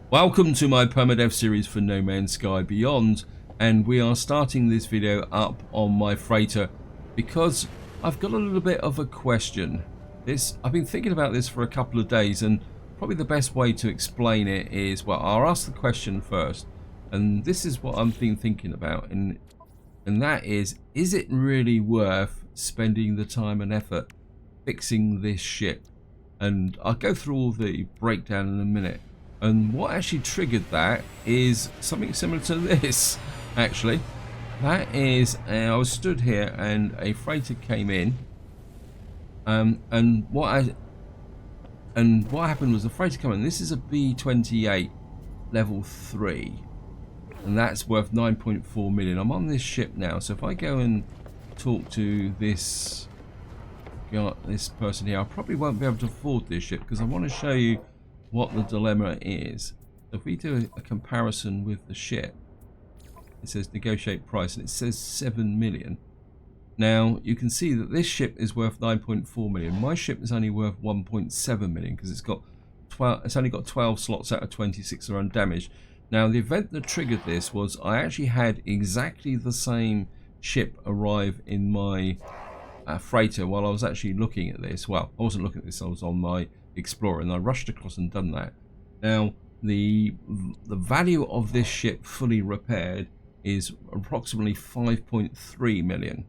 Welcome to my Permadeath series for No Man's Sky Beyond, and we are starting this video up on my freighter because I've got a little bit of a question. I've been thinking about this for a couple of days, and probably the best way to explain it is, well, I'll ask the question first, and this is what I've been thinking about, and that is it really worth spending the time and effort fixing this ship? And I'll go through all the breakdown in a minute. And what actually triggered that is something similar to this, actually. That is, I was stood here and a freighter came in, and what happened was the freighter came in. This is a B-28 level 3, and that's worth 9.4 million. I'm on this ship now, so if I go and talk to this person here, I probably won't be able to afford this ship because I want to show you what the dilemma is. If we do a comparison with the ship, it says negotiate price and it says 7 million. Now you can see that this ship is worth 9.4 million. My ship is only worth 1.7 million because it's only got 12 slots out of 26 are undamaged. Now the event that triggered this was I actually had exactly the same ship arrive in my freighter while I was actually looking at this. Well, I wasn't looking at this, I was on my Explorer, and I rushed across and done that. Now the value of this ship fully repaired is approximately 5.3 million.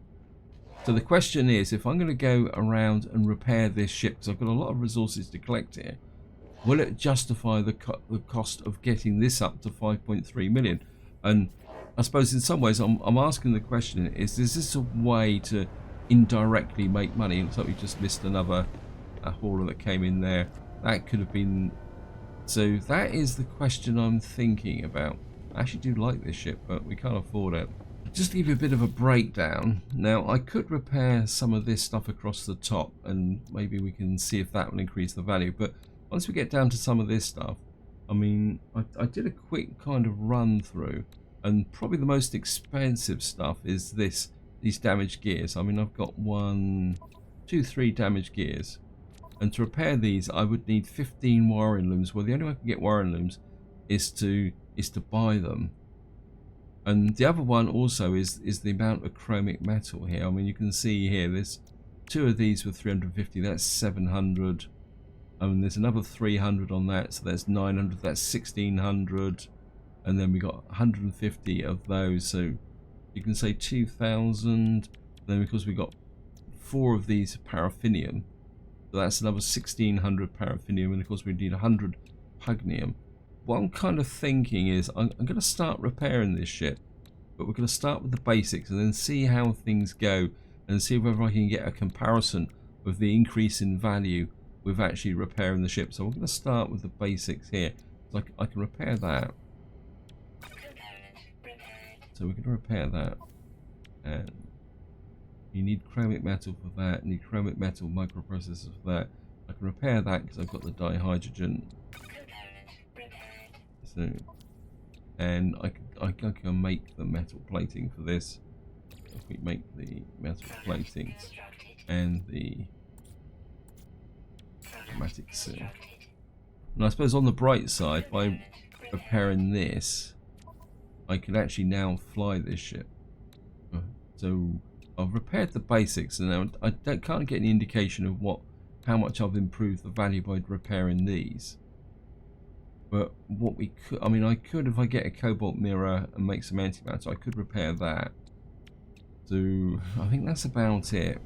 So the question is, if I'm going to go around and repair this ship, because I've got a lot of resources to collect here, will it justify the cost of getting this up to 5.3 million? And I suppose in some ways I'm asking the question, is this a way to indirectly make money? It looks like we just missed another hauler that came in there. That could have been. So that is the question I'm thinking about. I actually do like this ship, but we can't afford it. Just to give you a bit of a breakdown, now I could repair some of this stuff across the top and maybe we can see if that will increase the value, but once we get down to some of this stuff, I mean, I did a quick kind of run through, and probably the most expensive stuff is these damaged gears. I mean, I've got 1, 2, 3 damaged gears, and to repair these I would need 15 wiring looms. Well, the only way I can get wiring looms is to buy them. And the other one also is the amount of chromic metal here. I mean, you can see here there's 2 of these with 350, that's 700. And there's another 300 on that, so that's 900, that's 1600, and then we got 150 of those, so you can say 2000. Then because we got 4 of these paraffinium, so that's another 1600 paraffinium, and of course we need 100 pugnium. What I'm kind of thinking is I'm going to start repairing this ship, but we're going to start with the basics and then see how things go and see whether I can get a comparison with the increase in value with actually repairing the ship. So we're going to start with the basics here. So I can repair that. So we're going to repair that, and you need chromic metal for that, you need chromic metal microprocessor for that. I can repair that because I've got the dihydrogen. So, and I can make the metal plating for this. If we make the metal plating and the automatic seal. And I suppose on the bright side, by repairing this, I can actually now fly this ship. So I've repaired the basics, and now I can't get any indication of how much I've improved the value by repairing these. But what we could, I mean, I could, if I get a cobalt mirror and make some antimatter, I could repair that. So I think that's about it.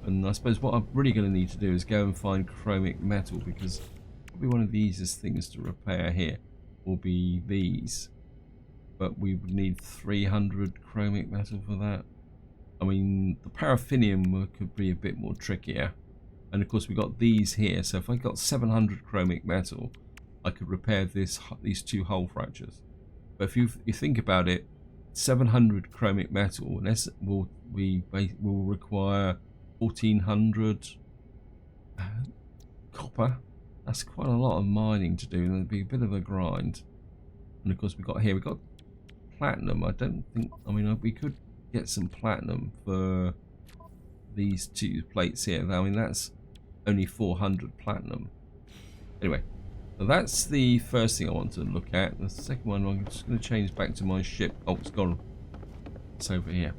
And I suppose what I'm really going to need to do is go and find chromic metal, because probably one of the easiest things to repair here will be these. But we would need 300 chromic metal for that. I mean, the paraffinium could be a bit more trickier. And of course we got these here, so if I got 700 chromic metal, I could repair these 2 hull fractures. But if you think about it, 700 chromic metal will require 1400 copper. That's quite a lot of mining to do, and it'd be a bit of a grind. And of course we got platinum. I don't think, I mean, we could get some platinum for these 2 plates here. I mean, that's only 400 platinum. Anyway, So that's the first thing I want to look at. The second one, I'm just going to change back to my ship. Oh, it's gone. It's over here.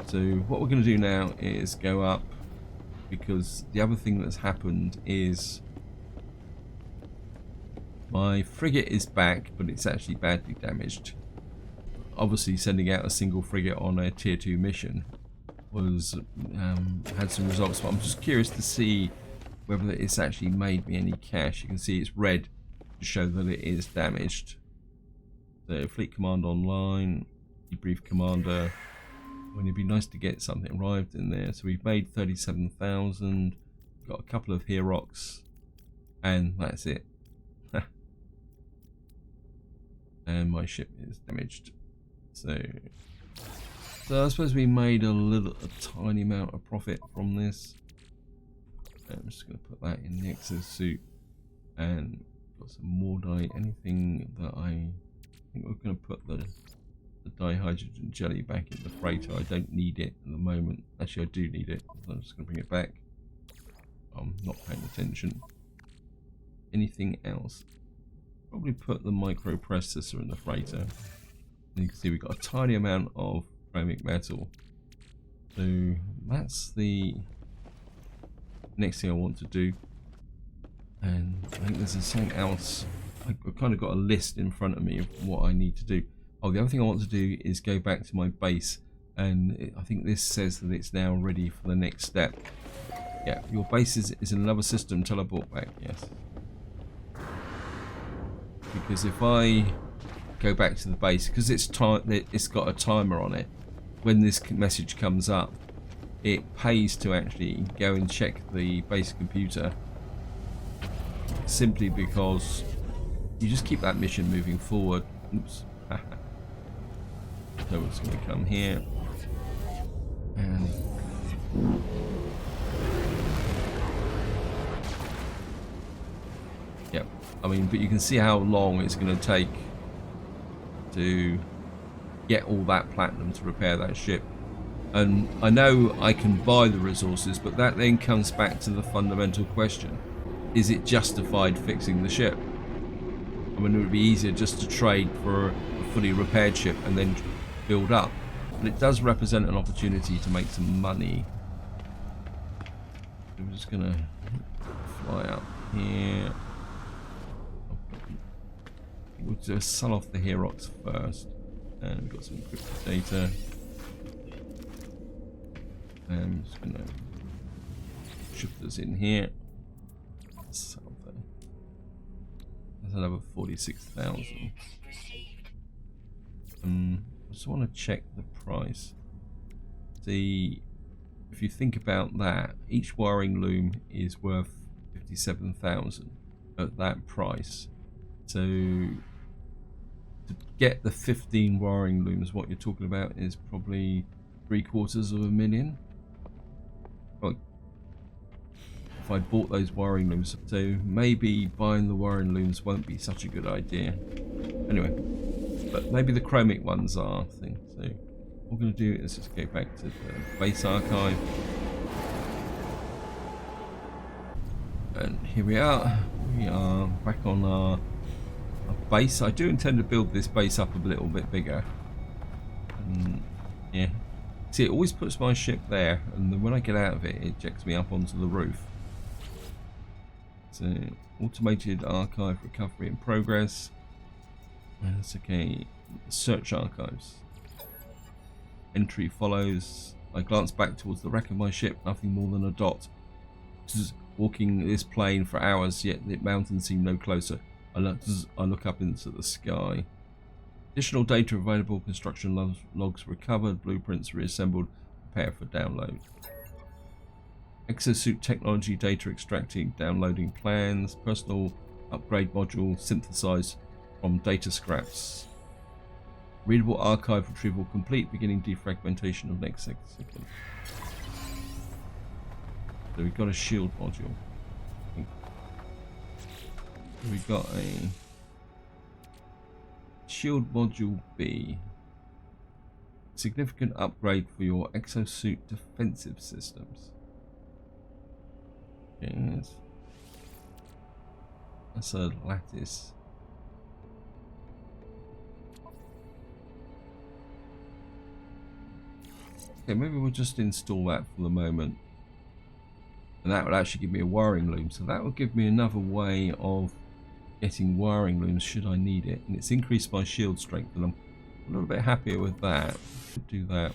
So what we're going to do now is go up, because the other thing that's happened is my frigate is back, but it's actually badly damaged. Obviously, sending out a single frigate on a tier 2 mission was had some results, but I'm just curious to see whether it's actually made me any cash. You can see it's red to show that it is damaged. So fleet command online, debrief commander. Well, it'd be nice to get something arrived in there. So we've made 37,000, got a couple of Herox, and that's it. And my ship is damaged. So I suppose we made a tiny amount of profit from this. I'm just going to put that in the exosuit, and got some more dye. Anything that I think we're going to put the dihydrogen jelly back in the freighter. I don't need it at the moment. Actually, I do need it. So I'm just going to bring it back. I'm not paying attention. Anything else? Probably put the microprocessor in the freighter. And you can see we've got a tiny amount of chromic metal. So that's the next thing I want to do. And I think there's something else. I've kind of got a list in front of me of what I need to do. Oh, the other thing I want to do is go back to my base, and I think this says that it's now ready for the next step. Yeah, your base is in another system. Teleport back, yes. Because if I go back to the base, because it's got a timer on it, when this message comes up, it pays to actually go and check the base computer, simply because you just keep that mission moving forward. Oops. So it's going to come here, and yeah, I mean, but you can see how long it's going to take to get all that platinum to repair that ship. And I know I can buy the resources, but that then comes back to the fundamental question: is it justified fixing the ship? I mean, it would be easier just to trade for a fully repaired ship and then build up, but it does represent an opportunity to make some money. I'm just gonna fly up here. We'll just sell off the Herox first, and we've got some encrypted data. And I'm just gonna shift this in here. Sell that. That's another 46,000. I just want to check the price. See, if you think about that, each wiring loom is worth 57,000 at that price. So to get the 15 wiring looms, what you're talking about is probably $750,000. Well, if I bought those wiring looms, so maybe buying the wiring looms won't be such a good idea. Anyway. But maybe the chromic ones are thing. So what we're going to do is just go back to the base archive. And here we are. We are back on our base. I do intend to build this base up a little bit bigger. Yeah. See, it always puts my ship there, and then when I get out of it, it ejects me up onto the roof. So, automated archive recovery in progress. That's okay. Search archives. Entry follows. I glance back towards the wreck of my ship, nothing more than a dot. Just walking this plane for hours, yet the mountains seem no closer. I look up into the sky. Additional data available, construction logs recovered, blueprints reassembled, prepare for download. Exosuit technology data extracting, downloading plans, personal upgrade module synthesized from data scraps. Readable archive retrieval complete, beginning defragmentation of next second. So we've got a shield module. We've got a shield module B. Significant upgrade for your exosuit defensive systems. Okay, that's a lattice. Okay, maybe we'll just install that for the moment. And that would actually give me a wiring loom. So that will give me another way of getting wiring looms should I need it. And it's increased my shield strength, and I'm a little bit happier with that. Do that.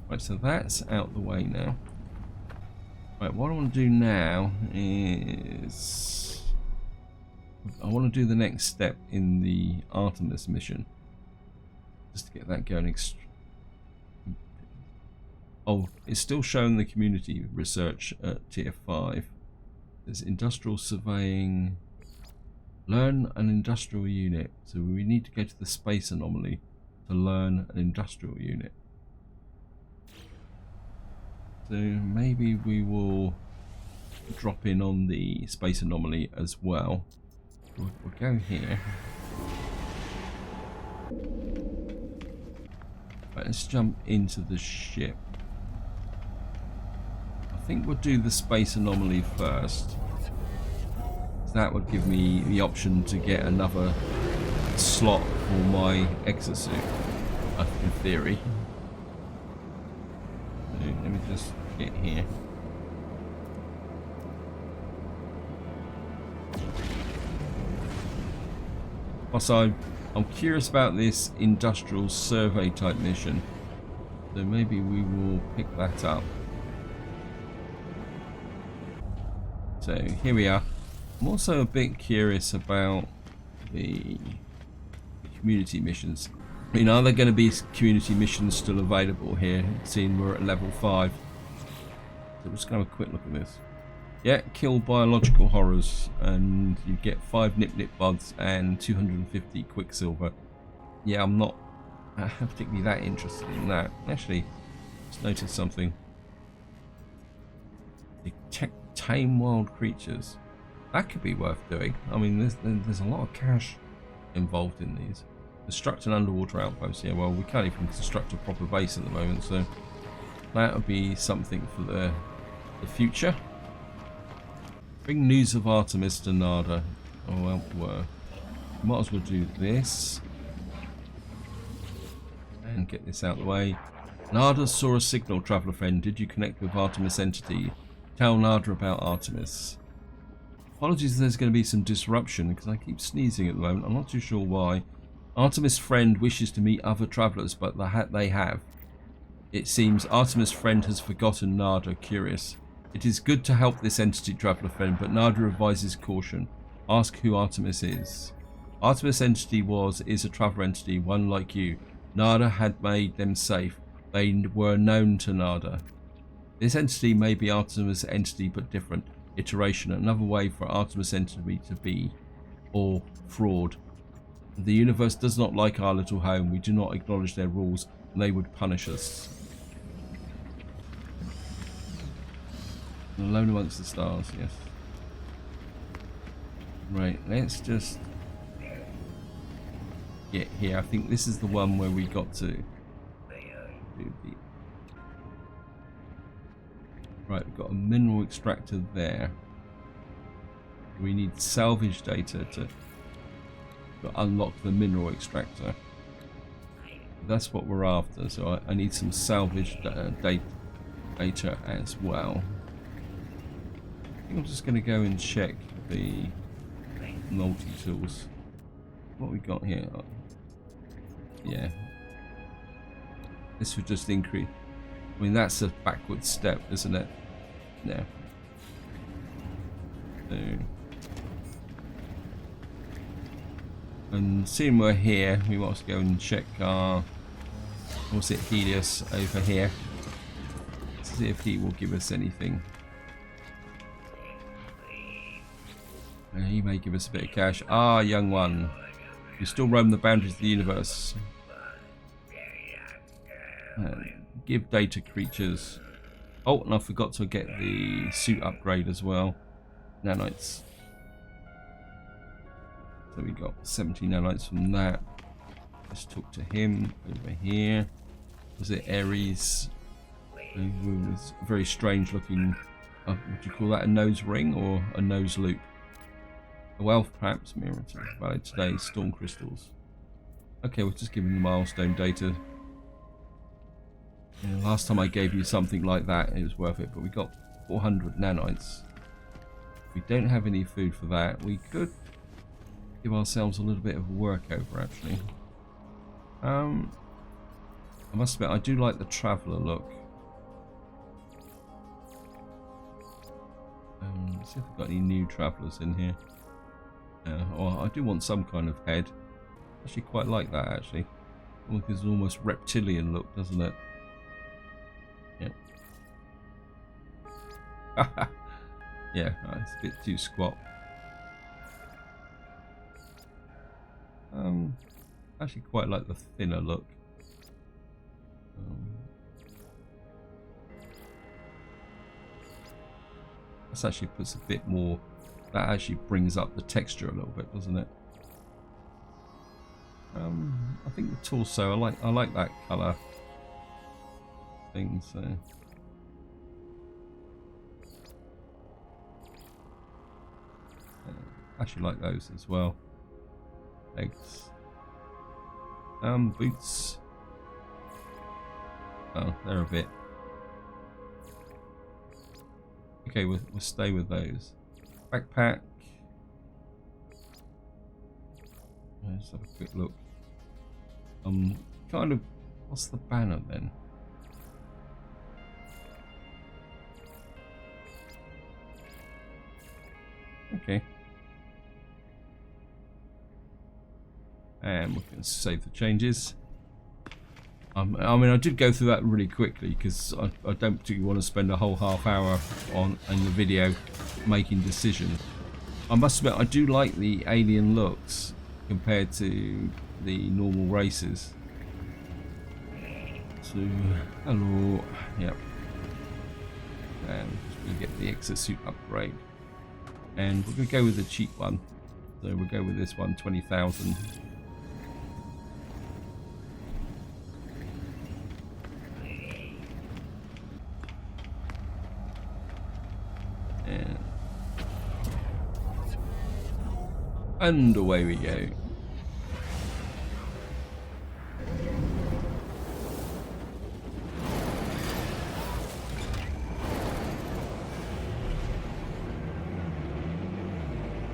Right, so that's out the way now. Right, what I want to do now is I want to do the next step in the Artemis mission. Just to get that going. Oh, it's still showing the community research at tier 5. There's industrial surveying. Learn an industrial unit. So we need to go to the space anomaly to learn an industrial unit. So maybe we will drop in on the space anomaly as well. We'll go here. Right, let's jump into the ship. I think we'll do the space anomaly first. So that would give me the option to get another slot for my exosuit, in theory. So let me just get here. Also, I'm curious about this industrial survey type mission, so maybe we will pick that up. So here we are. I'm also a bit curious about the community missions. I mean, are there going to be community missions still available here, seeing we're at level 5? So we're just going to have a quick look at this. Yeah, kill biological horrors, and you get 5 nip buds and 250 quicksilver. Yeah, I'm not particularly that interested in that. Actually, just noticed something. Detect tame wild creatures. That could be worth doing. I mean, there's a lot of cash involved in these. Construct an underwater outpost. Yeah, well, we can't even construct a proper base at the moment, so that would be something for the future. Bring news of Artemis to Nada. Oh, well, might as well do this. And get this out of the way. Nada saw a signal, traveller friend. Did you connect with Artemis entity? Tell Nada about Artemis. Apologies if there's going to be some disruption, because I keep sneezing at the moment. I'm not too sure why. Artemis friend wishes to meet other travellers, but they have. It seems Artemis friend has forgotten Nada. Curious. It is good to help this entity, traveller friend, but Nada advises caution. Ask who Artemis is. Artemis entity is a traveller entity, one like you. Nada had made them safe. They were known to Nada. This entity may be Artemis entity, but different. Iteration, another way for Artemis entity to be, or fraud. The universe does not like our little home. We do not acknowledge their rules, and they would punish us. Alone amongst the stars, yes. Right, let's just get here. I think this is the one where we got to do the... Right, we've got a mineral extractor there. We need salvage data to unlock the mineral extractor. That's what we're after, so I need some salvage data as well. I think I'm just going to go and check the multi-tools. What we got here? Oh, yeah. This would just increase. I mean, that's a backward step, isn't it? No. So, and seeing we're here, we want to go and check our, what's it, Helios over here. Let's see if he will give us anything. He may give us a bit of cash. Ah, young one. You still roam the boundaries of the universe. Give data creatures. Oh, and I forgot to get the suit upgrade as well. Nanites. So we got 70 nanites from that. Let's talk to him over here. Was it Ares? Who was a very strange looking would you call that a nose ring or a nose loop? A wealth perhaps mirror to valid today. Storm crystals. Okay, we're just giving the milestone data. Yeah, last time I gave you something like that, it was worth it, but we got 400 nanites. We don't have any food for that. We could give ourselves a little bit of work over, actually. I must admit, I do like the traveller look. Let's see if we've got any new travellers in here. Or I do want some kind of head. Actually, quite like that, actually. It gives an almost reptilian look, doesn't it? Yep. Yeah, it's a bit too squat. Actually quite like the thinner look. This actually puts a bit more, that actually brings up the texture a little bit, doesn't it? I think the torso, I like that colour thing, so actually like those as well. Legs. Boots. Oh, they're a bit. Okay, we'll stay with those. Backpack. Let's have a quick look. Kind of. What's the banner then? Okay. And we can save the changes. I mean, I did go through that really quickly because I don't particularly want to spend a whole half hour in the video making decisions. I must admit, I do like the alien looks compared to the normal races. So, hello, yep. And we get the exosuit upgrade. And we're going to go with the cheap one. So we'll go with this one, 20,000. And away we go.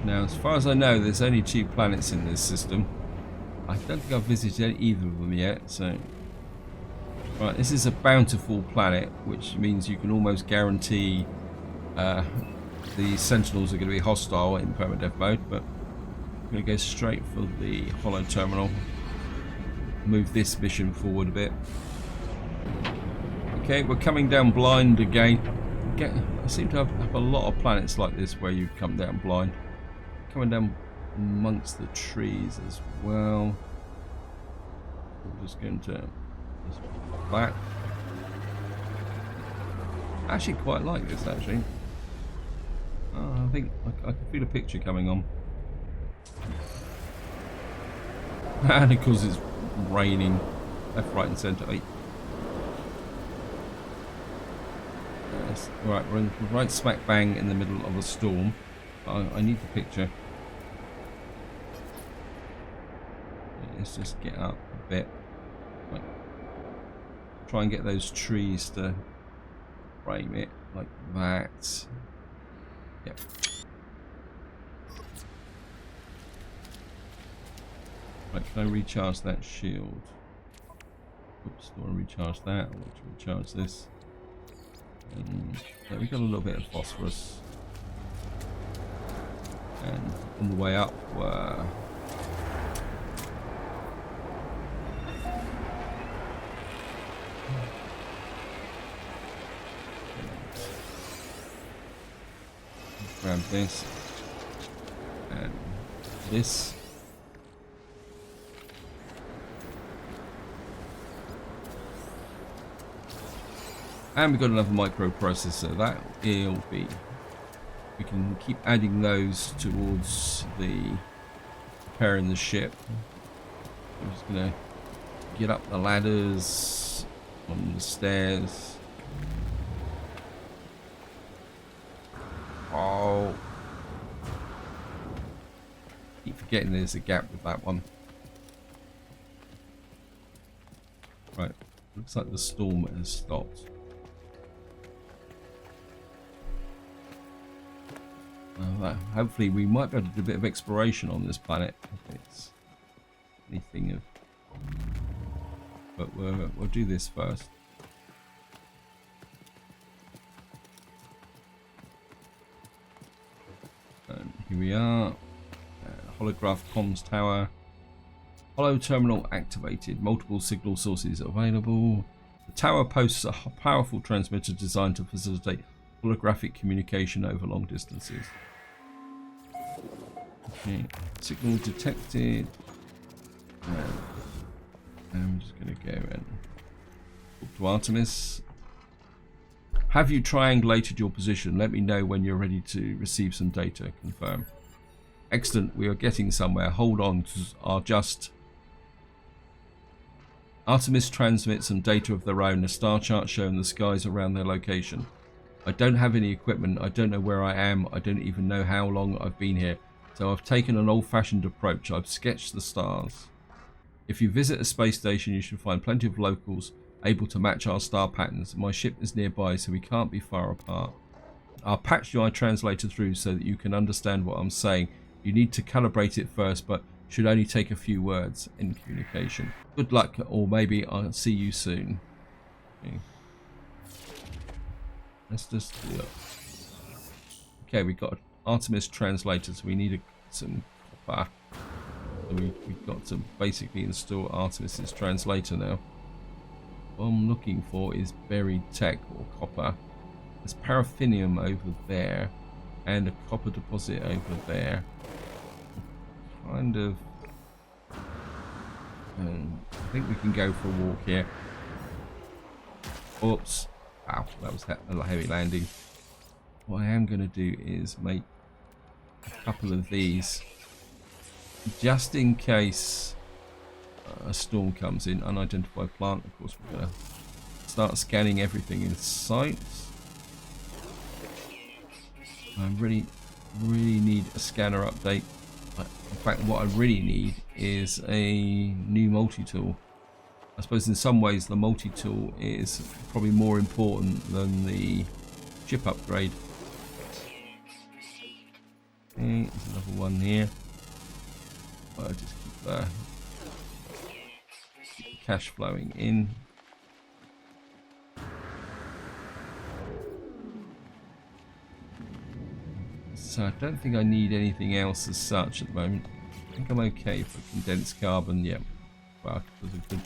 Now, as far as I know, there's only 2 planets in this system. I don't think I've visited either of them yet, so... Right, this is a bountiful planet, which means you can almost guarantee the Sentinels are going to be hostile in permadeath mode, but I'm going to go straight for the hollow terminal. Move this mission forward a bit. Okay, we're coming down blind again. I seem to have a lot of planets like this where you come down blind. Coming down amongst the trees as well. We're just going to back. I actually quite like this, actually. I think I can feel a picture coming on. And of course it's raining left, right and centre. Yes. Right, we're right smack bang in the middle of a storm. I need the picture. Let's just get up a bit. Right. Try and get those trees to frame it like that. Yep. Right, can I recharge that shield? Oops, do I recharge that? I want to recharge this. And yeah, we got a little bit of phosphorus. And on the way up, grab this and this. And we've got another microprocessor. That will be. We can keep adding those towards the preparing the ship. I'm just gonna get up the ladders on the stairs. go. Keep forgetting there's a gap with that one. Right, looks like the storm has stopped. Hopefully we might be able to do a bit of exploration on this planet if it's anything of, but we'll do this first. And here we are. Holograph comms tower. Holo terminal activated. Multiple signal sources available. The tower posts a powerful transmitter designed to facilitate holographic communication over long distances. Okay, signal detected. And I'm just going to go and talk to Artemis. Have you triangulated your position? Let me know when you're ready to receive some data. Confirm. Excellent, we are getting somewhere. Hold on to our just. Artemis transmits some data of their own, a star chart showing the skies around their location. I don't have any equipment, I don't know where I am, I don't even know how long I've been here. So I've taken an old-fashioned approach. I've sketched the stars. If you visit a space station, you should find plenty of locals able to match our star patterns. My ship is nearby, so we can't be far apart. I'll patch your translator through so that you can understand what I'm saying. You need to calibrate it first, but should only take a few words in communication. Good luck, or maybe I'll see you soon. Okay. Let's just do it. Okay, we've got an Artemis translator, so we need some copper. So we've got to basically install Artemis's translator now. What I'm looking for is buried tech or copper. There's paraffinium over there and a copper deposit over there. Kind of. I think we can go for a walk here. Oops. Wow, that was a heavy landing. What I am going to do is make a couple of these just in case a storm comes in. Unidentified plant. Of course, we're going to start scanning everything in sight. I really need a scanner update. In fact, what I really need is a new multi-tool. I suppose in some ways the multi-tool is probably more important than the chip upgrade. Okay, there's another one here. I'll just keep the cash flowing in. So I don't think I need anything else as such at the moment. I think I'm okay for condensed carbon. Yeah, well, I could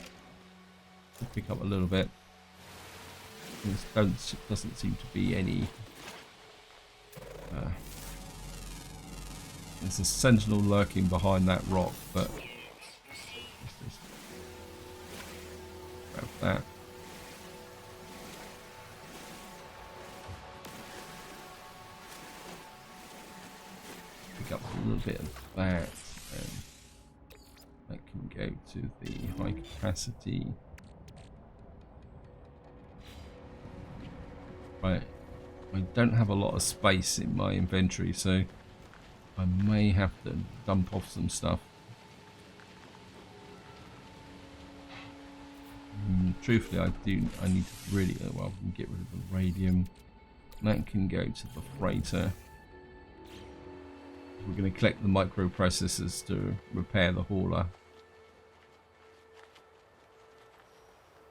pick up a little bit. This doesn't seem to be any. There's a sentinel lurking behind that rock, but let's just grab that. Pick up a little bit of that, and that can go to the high capacity. Right, I don't have a lot of space in my inventory, so I may have to dump off some stuff. Truthfully, I need to really, well, we can get rid of the radium. That can go to the freighter. We're going to collect the microprocessors to repair the hauler.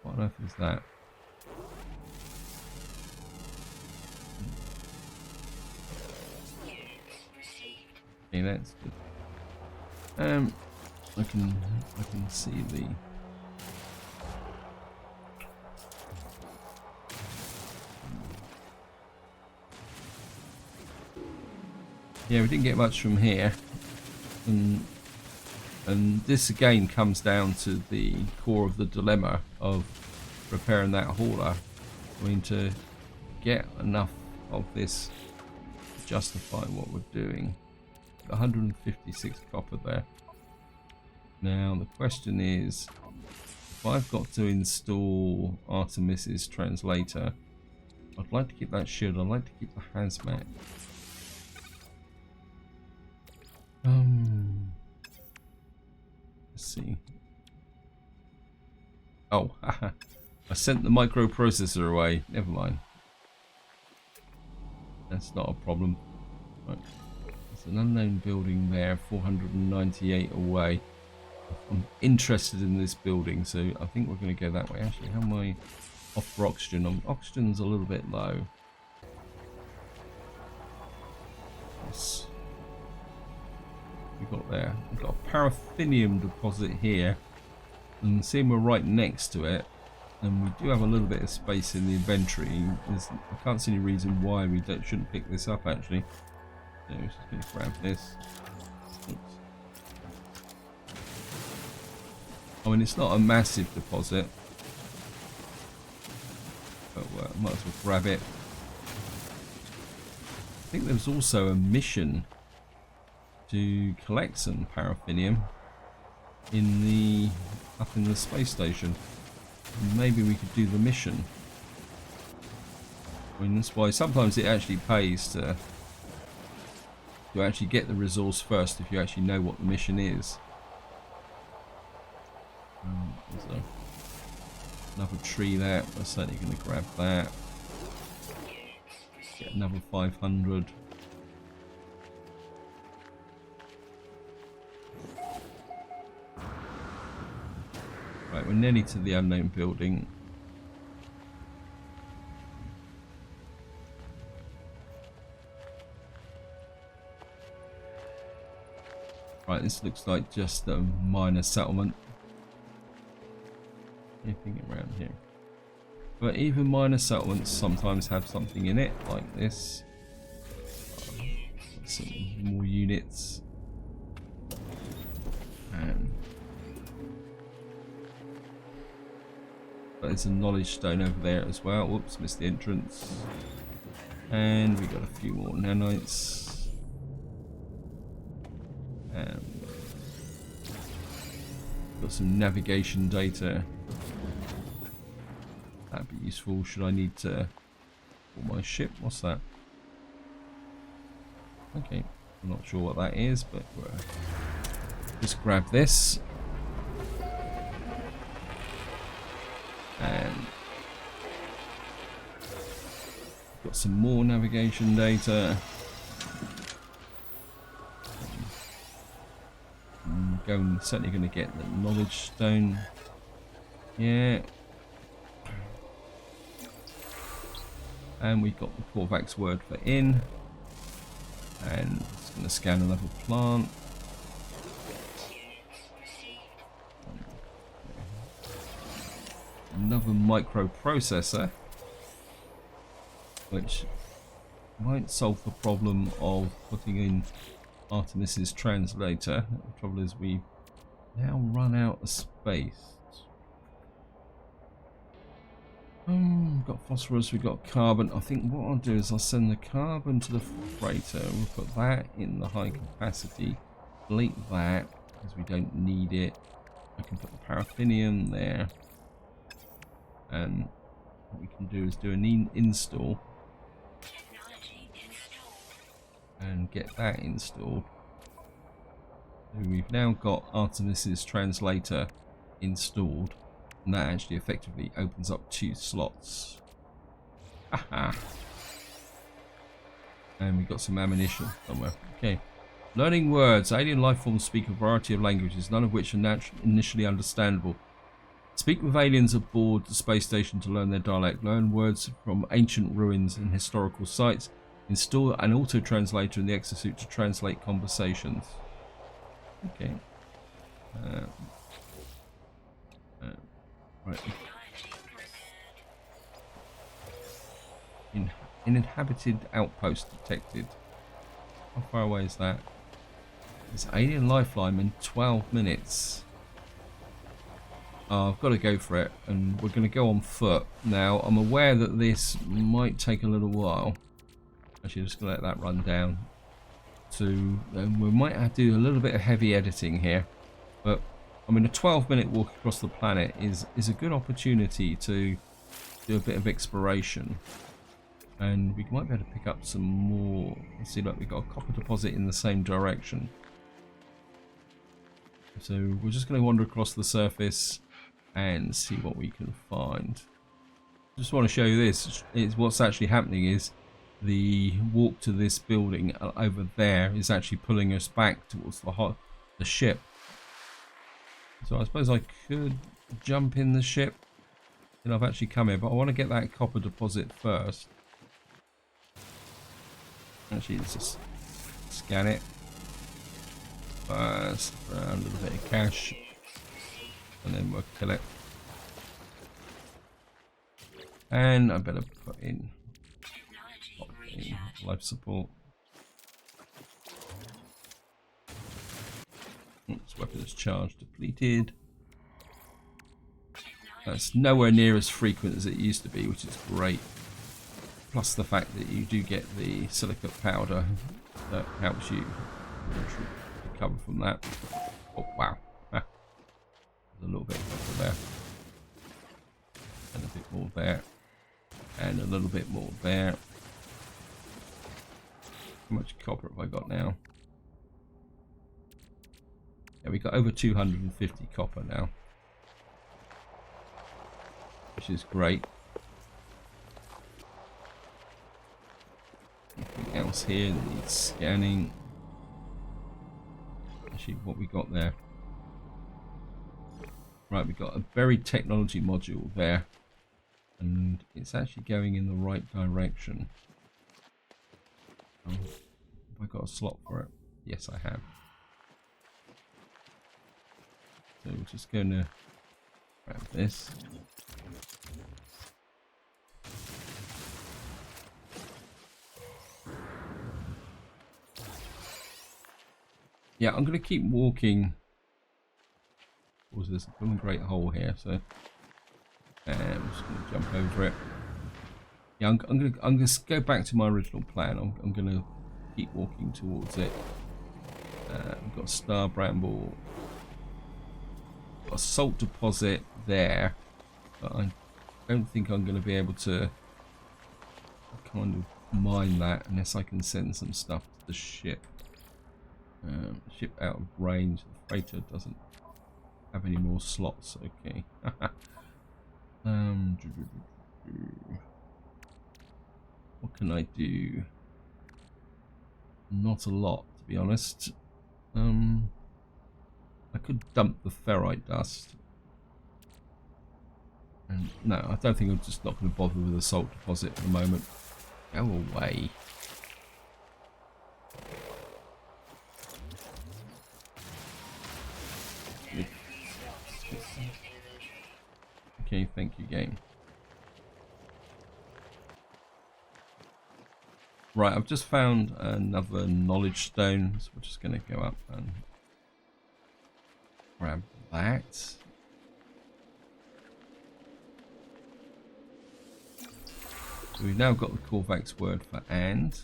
What on earth is that? Okay, that's good. I can see the. Yeah, we didn't get much from here, and this again comes down to the core of the dilemma of repairing that hauler. I mean, to get enough of this to justify what we're doing. 156 copper there. Now the question is, if I've got to install Artemis's translator, I'd like to keep that shield. I'd like to keep the hazmat. see. Oh, haha. I sent the microprocessor away. Never mind. That's not a problem. Right. There's an unknown building there, 498 away. I'm interested in this building, so I think we're going to go that way. Actually, how am I off for oxygen? Oxygen's a little bit low. Yes. We've got there. We've got a paraffinium deposit here. And seeing we're right next to it, and we do have a little bit of space in the inventory. I can't see any reason why we shouldn't pick this up, actually. So we're just going to grab this. Oops. I mean, it's not a massive deposit, but might as well grab it. I think there's also a mission to collect some paraffinium up in the space station. Maybe we could do the mission. I mean, that's why sometimes it actually pays to actually get the resource first if you actually know what the mission is. So another tree there. We're certainly going to grab that. Get another 500. Right, we're nearly to the unknown building. Right, this looks like just a minor settlement. Anything around here? But even minor settlements sometimes have something in it, like this. Some more units. And but there's a knowledge stone over there as well. Whoops, missed the entrance. And we got a few more nanites. And got some navigation data. That'd be useful. Should I need to for my ship? What's that? Okay, I'm not sure what that is, but we'll just grab this. And got some more navigation data. I'm certainly going to get the knowledge stone. Yeah. And we got the Corvax word for in. And it's going to scan another plant. Another microprocessor, which might solve the problem of putting in Artemis's translator. The trouble is we now run out of space. We've got phosphorus, we've got carbon. I think what I'll do is I'll send the carbon to the freighter. We'll put that in the high capacity. Delete that because we don't need it. I can put the paraffinium there. And what we can do is do an install and get that installed. So we've now got Artemis's translator installed, and that actually effectively opens up 2 slots. Haha. And we've got some ammunition somewhere. Okay. Learning words. Alien life forms speak a variety of languages, none of which are initially understandable. Speak with aliens aboard the space station to learn their dialect. Learn words from ancient ruins and historical sites. Install an auto-translator in the exosuit to translate conversations. Okay. Right. Uninhabited outpost detected. How far away is that? It's alien lifeline in 12 minutes. I've got to go for it, and we're going to go on foot. Now, I'm aware that this might take a little while. Actually, I'm just going to let that run down. So, we might have to do a little bit of heavy editing here. But, I mean, a 12-minute walk across the planet is a good opportunity to do a bit of exploration. And we might be able to pick up some more. Let's see, look, we've got a copper deposit in the same direction. So we're just going to wander across the surface and see what we can find. Just want to show you this. It's what's actually happening is the walk to this building over there is actually pulling us back towards the ship. So I suppose I could jump in the ship. And I've actually come here, but I want to get that copper deposit first. Actually, let's just scan it first for a little bit of cash, and then we'll kill it. And I better put in life support. Oops, weapons charge depleted. That's nowhere near as frequent as it used to be, which is great. Plus the fact that you do get the silicate powder that helps you recover from that. Oh wow. Ah. There's a little bit of there. And a bit more there. And a little bit more there. How much copper have I got now? Yeah, we got over 250 copper now. Which is great. Anything else here that needs scanning? Actually, what we got there? Right, we got a buried technology module there, and it's actually going in the right direction. Have I got a slot for it? Yes, I have. So we're just going to grab this. Yeah, I'm going to keep walking. There's a great hole here, so I'm just going to jump over it. Yeah, I'm going to go back to my original plan. I'm going to keep walking towards it. We've got a star bramble, got a salt deposit there, but I don't think I'm going to be able to kind of mine that unless I can send some stuff to the ship. Ship out of range. The freighter doesn't have any more slots. Okay. What can I do? Not a lot, to be honest. I could dump the ferrite dust. And no, I don't think I'm just not going to bother with the salt deposit for the moment. Go away. Okay, thank you, game. Right, I've just found another knowledge stone, so we're just going to go up and grab that. So we've now got the Korvax word for and.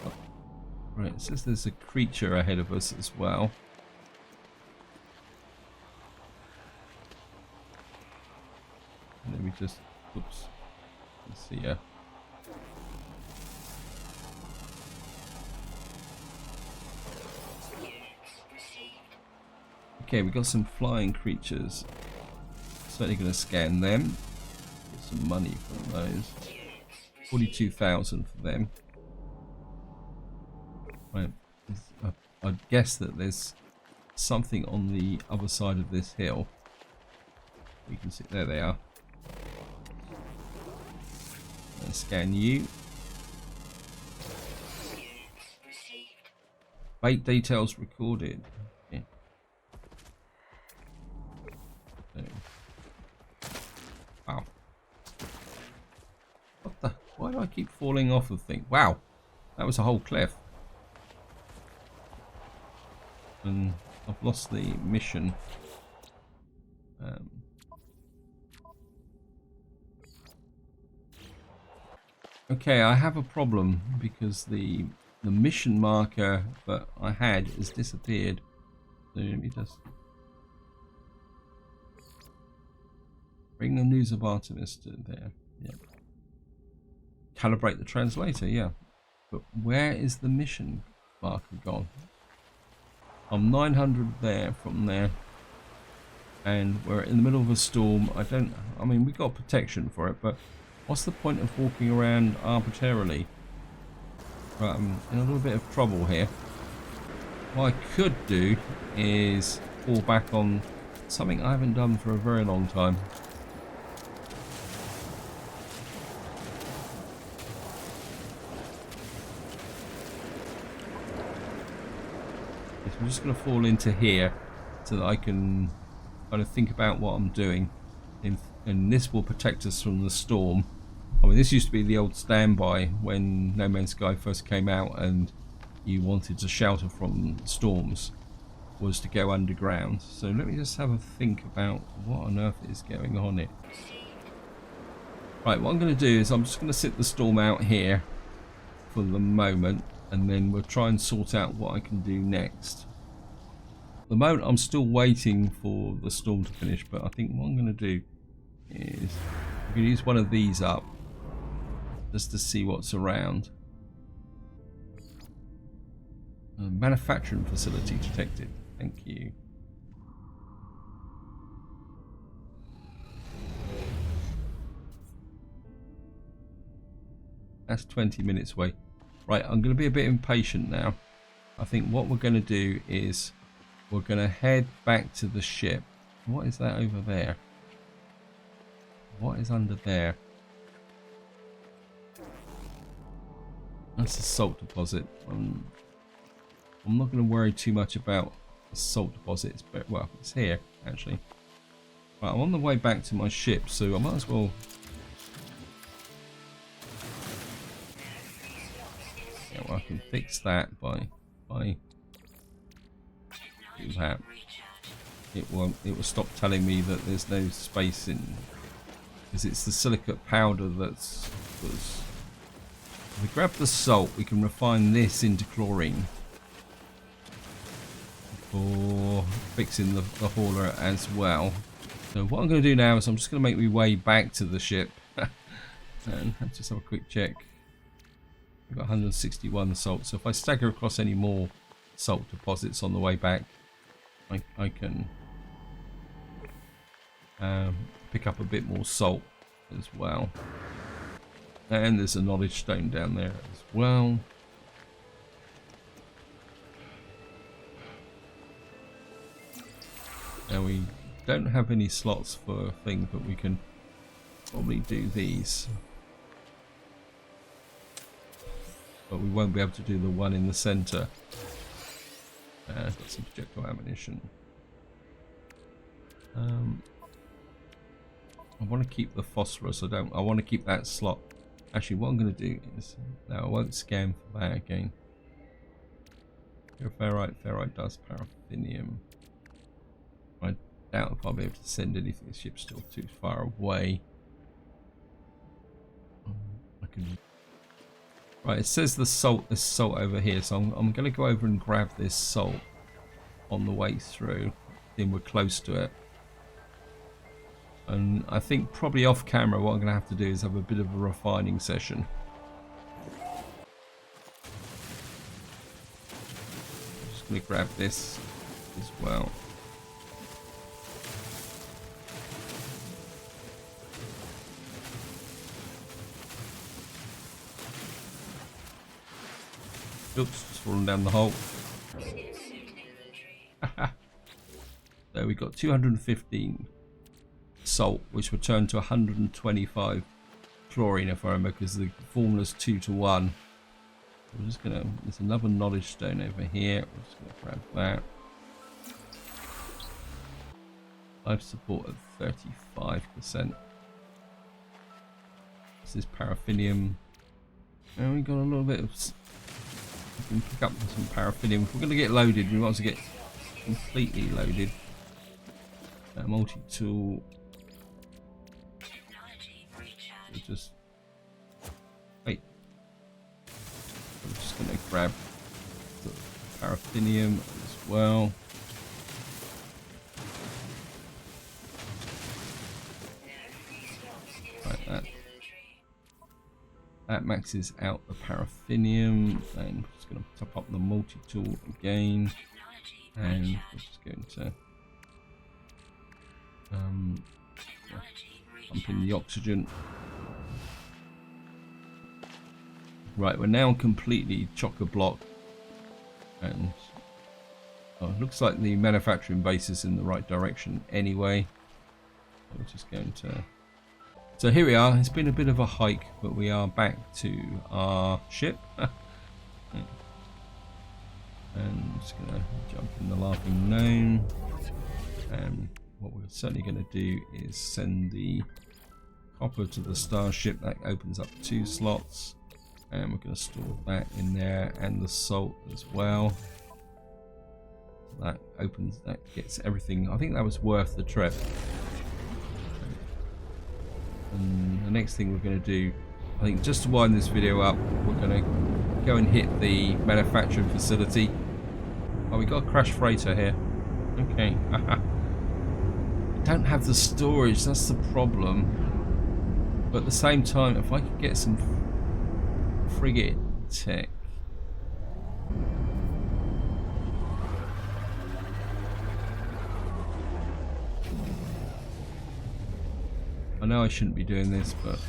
Oh, right, it says there's a creature ahead of us as well. And then we just, oops, let's see here. Okay, we got some flying creatures. Certainly going to scan them. Get some money from those. 42,000 for them. Right, I guess that there's something on the other side of this hill. We can see, there they are. And scan you. Bait details recorded. Okay. So. Wow. What the? Why do I keep falling off of things? Wow. That was a whole cliff. And I've lost the mission. Okay, I have a problem because the mission marker that I had has disappeared. So let me just bring the news of Artemis to there. Yeah. Calibrate the translator, yeah. But where is the mission marker gone? I'm 900 there from there. And we're in the middle of a storm. I mean, we got protection for it, but what's the point of walking around arbitrarily? Right, I'm in a little bit of trouble here. What I could do is fall back on something I haven't done for a very long time. I'm just going to fall into here so that I can kind of think about what I'm doing, and this will protect us from the storm. I mean, this used to be the old standby when No Man's Sky first came out and you wanted to shelter from storms, was to go underground. So let me just have a think about what on earth is going on here. Right, what I'm going to do is I'm just going to sit the storm out here for the moment, and then we'll try and sort out what I can do next. At the moment I'm still waiting for the storm to finish, but I think what I'm going to do is I'm going to use one of these up just to see what's around. Manufacturing facility detected. Thank you. That's 20 minutes away. Right, I'm going to be a bit impatient now. I think what we're going to do is we're going to head back to the ship. What is that over there? What is under there? That's a salt deposit. I'm not going to worry too much about the salt deposits, but well, it's here actually. Right, I'm on the way back to my ship, so I might as well. Yeah, well, I can fix that by do that. It will stop telling me that there's no space in, because it's the silicate powder that's. If we grab the salt, we can refine this into chlorine for fixing the hauler as well. So what I'm going to do now is I'm just going to make my way back to the ship and just have a quick check. We've got 161 salt, so if I stagger across any more salt deposits on the way back, I can pick up a bit more salt as well. And there's a knowledge stone down there as well. Now we don't have any slots for things, but we can probably do these. But we won't be able to do the one in the centre. Got some projectile ammunition. I want to keep the phosphorus. I want to keep that slot. Actually, what I'm going to do is, no, I won't scan for that again. Ferrite. Ferrite does paraffinium. I doubt if I'll be able to send anything. The ship's still too far away. I can. Right, it says there's salt over here, so I'm going to go over and grab this salt on the way through. Then we're close to it. And I think probably off camera what I'm going to have to do is have a bit of a refining session. I'm just going to grab this as well. Oops, just fallen down the hole. So we got 215 salt, which will turn to 125 chlorine if I remember, because the formula's 2 to 1. We're just gonna. There's another knowledge stone over here. We're just gonna grab that. Life support at 35%. This is paraffinium, and we got a little bit of. We can pick up some paraffinium. If we're gonna get loaded, we want to get completely loaded. Multi-tool. So just wait. I'm just gonna grab the paraffinium as well. Right, that maxes out the paraffinium, and I'm just gonna top up the multi-tool again. And we're just going to pump in the oxygen. Right, we're now completely chock-a-block, and it looks like the manufacturing base is in the right direction anyway. We're just going to... So here we are. It's been a bit of a hike, but we are back to our ship. And I'm just going to jump in the Laughing Gnome. And what we're certainly going to do is send the copper to the starship. That opens up 2 slots. And we're going to store that in there, and the salt as well. That opens, that gets everything. I think that was worth the trip. And the next thing we're going to do, I think just to wind this video up, we're going to go and hit the manufacturing facility. Oh, we got a crash freighter here. Okay. Don't have the storage, that's the problem. But at the same time, if I could get some frigate tech. I know I shouldn't be doing this, but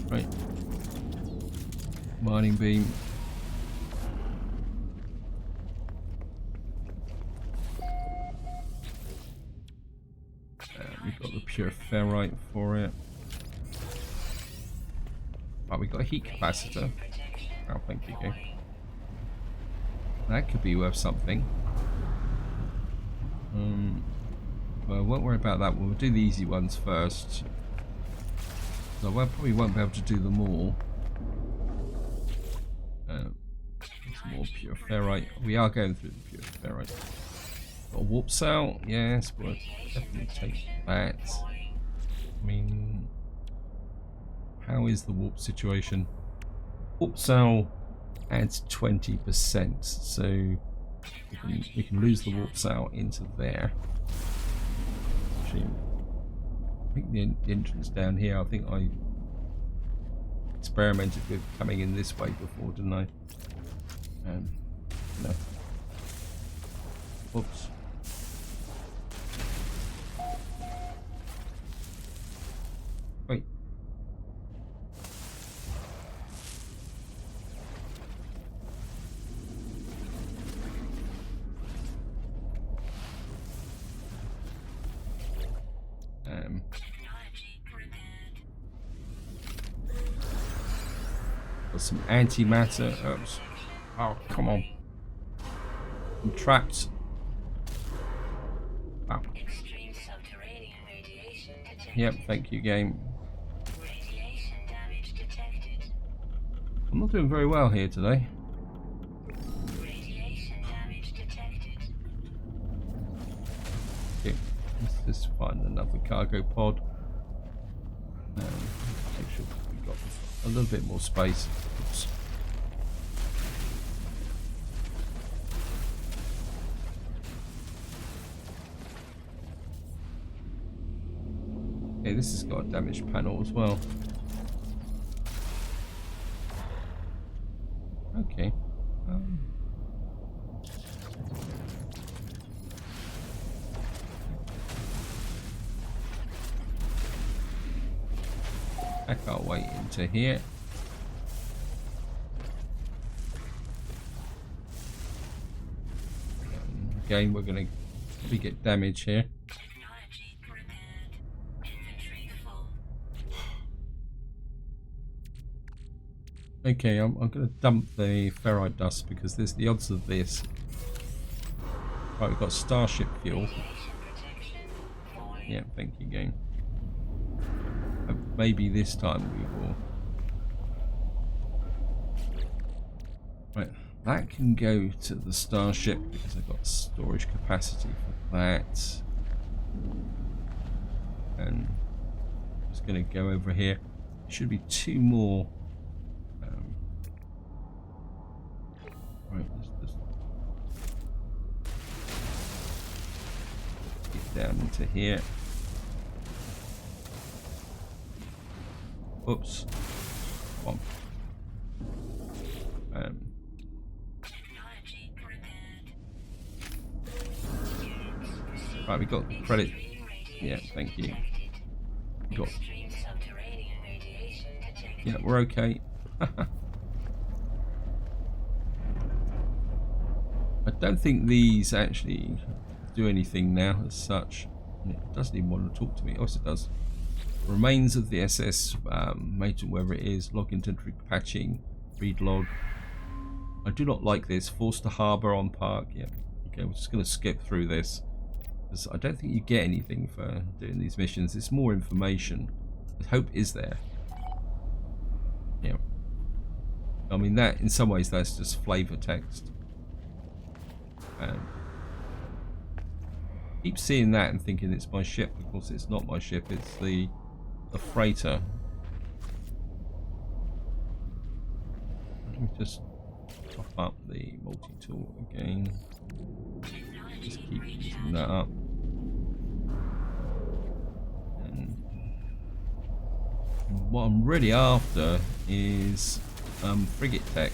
right, mining beam. We've got the pure ferrite for it. Oh, we've got a heat capacitor. Oh, thank you. That could be worth something. Well, won't worry about that. We'll do the easy ones first. So I probably won't be able to do them all. Some more pure ferrite. We are going through the pure ferrite. Got a warp cell. Yes, we'll definitely take that. I mean, how is the warp situation? Warp cell adds 20%, so we can lose the warp cell into there. Actually, I think the entrance down here, I think I experimented with coming in this way before, didn't I? No. Oops. Wait. Got some antimatter. Oops. Oh, come on. I'm trapped. Wow. Yep, thank you, game. I'm not doing very well here today. Okay, let's just find another cargo pod. Make sure we've got a little bit more space. Oops. Okay, this has got a damaged panel as well. Okay. Back our way into here. Again, we're going to probably get damage here. Okay, I'm going to dump the ferrite dust because there's the odds of this. Right, we've got starship fuel. Yeah, thank you, game. Maybe this time we will. Right, that can go to the starship because I've got storage capacity for that. And I'm just going to go over here. There should be 2 more. Right, let's get down into here. Oops. One. Right, we got credit. Yeah, thank you. We got. Yeah, we're okay. I don't think these actually do anything now as such. It doesn't even want to talk to me. Oh, yes, it does. Remains of the SS, mate, wherever it is. Log inventory patching. Read log. I do not like this. Forced to harbour on park. Yeah. Okay, we're just going to skip through this. Because I don't think you get anything for doing these missions. It's more information. The hope is there. Yeah. I mean, that in some ways that's just flavor text. Keep seeing that and thinking it's my ship. Of course, it's not my ship. It's the freighter. Let me just top up the multi-tool again. Just keep using that up. And what I'm really after is frigate tech,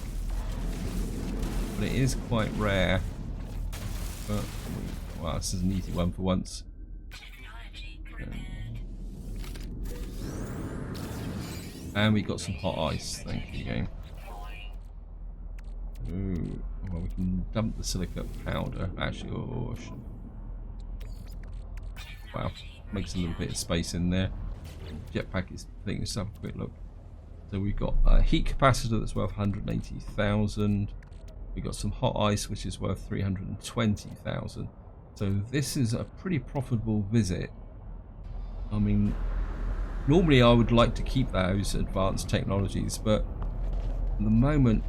but it is quite rare. But wow, this is an easy one for once. And we got some hot ice. Thank you, game. Ooh, well, we can dump the silica powder. Actually, wow, makes a little bit of space in there. Jetpack is thing. Let's have a quick look. So we've got a heat capacitor that's worth 180,000. We've got some hot ice, which is worth 320,000. So this is a pretty profitable visit. I mean, normally I would like to keep those advanced technologies, but at the moment,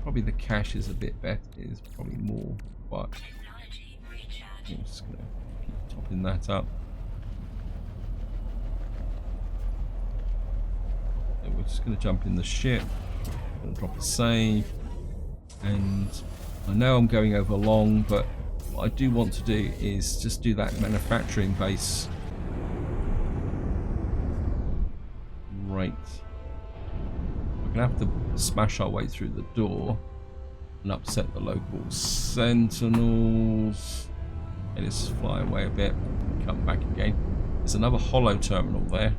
probably the cash is a bit better. Is probably more. But I'm just gonna keep topping that up. So we're just gonna jump in the ship. Gonna drop a save. And I know I'm going over long, but what I do want to do is just do that manufacturing base. Right. We're going to have to smash our way through the door and upset the local sentinels. It is flying away a bit. Come back again. There's another hollow terminal there.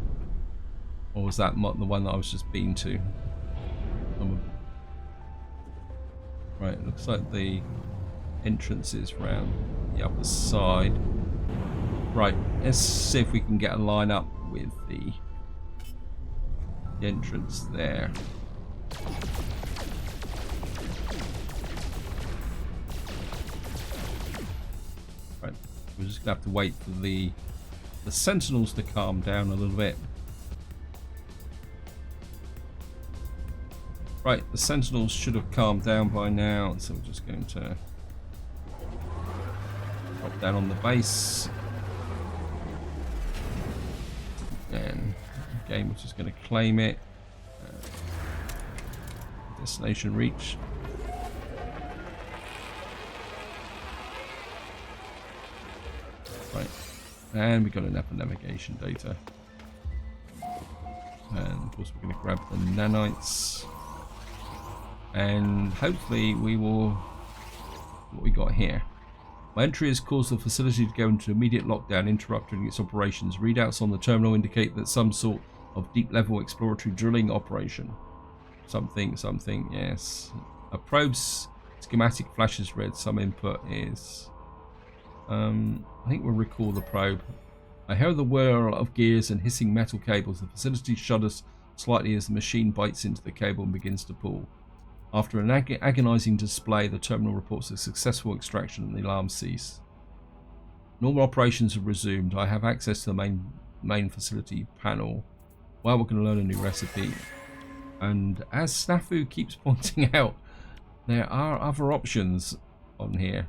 Or was that the one that I was just been to? Right, it looks like the entrance is round the upper side. Right, let's see if we can get a line up with the entrance there. Right, we're just gonna have to wait for the sentinels to calm down a little bit. Right, the sentinels should have calmed down by now, so we're just going to drop down on the base. And again, we're just going to claim it. Destination reach. Right, and we got enough navigation data. And of course, we're going to grab the nanites. And hopefully we will. What we got here? My entry has caused the facility to go into immediate lockdown, interrupting its operations. Readouts on the terminal indicate that some sort of deep level exploratory drilling operation. Something, yes. A probe's schematic flashes red. Some input is. I think we'll recall the probe. I hear the whir of gears and hissing metal cables. The facility shudders slightly as the machine bites into the cable and begins to pull. After an agonizing display, the terminal reports a successful extraction and the alarms cease. Normal operations have resumed. I have access to the main facility panel. Well, we're going to learn a new recipe. And as Snafu keeps pointing out, there are other options on here.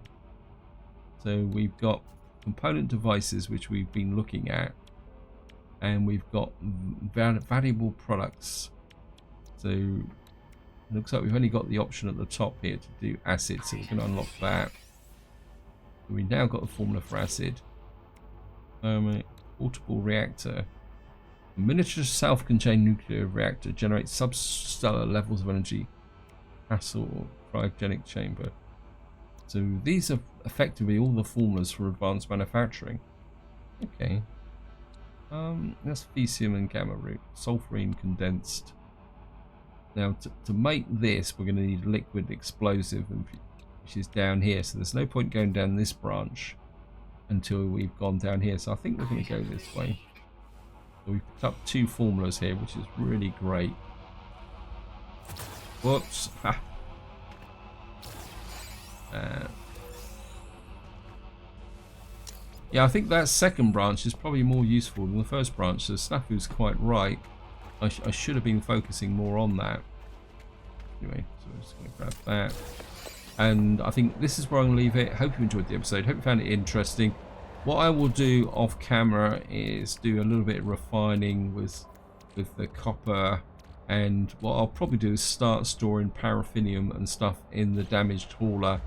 So we've got component devices, which we've been looking at. And we've got valuable products. So looks like we've only got the option at the top here to do acid, so we're going to unlock that. We've now got the formula for acid. Portable reactor. A miniature self-contained nuclear reactor generates substellar levels of energy. Castle cryogenic chamber. So these are effectively all the formulas for advanced manufacturing. Okay. That's Fecium and gamma root. Sulfurine condensed. Now to make this, we're going to need liquid explosive, which is down here. So there's no point going down this branch until we've gone down here. So I think we're going to go this way. So we've picked up 2 formulas here, which is really great. Whoops. Ha. Yeah, I think that second branch is probably more useful than the first branch. So Snafu's quite right. I should have been focusing more on that. Anyway, so I'm just going to grab that. And I think this is where I'm going to leave it. Hope you enjoyed the episode. Hope you found it interesting. What I will do off camera is do a little bit of refining with the copper. And what I'll probably do is start storing paraffinium and stuff in the damaged hauler,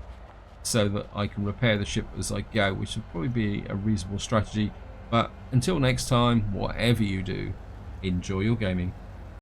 so that I can repair the ship as I go, which would probably be a reasonable strategy. But until next time, whatever you do, enjoy your gaming.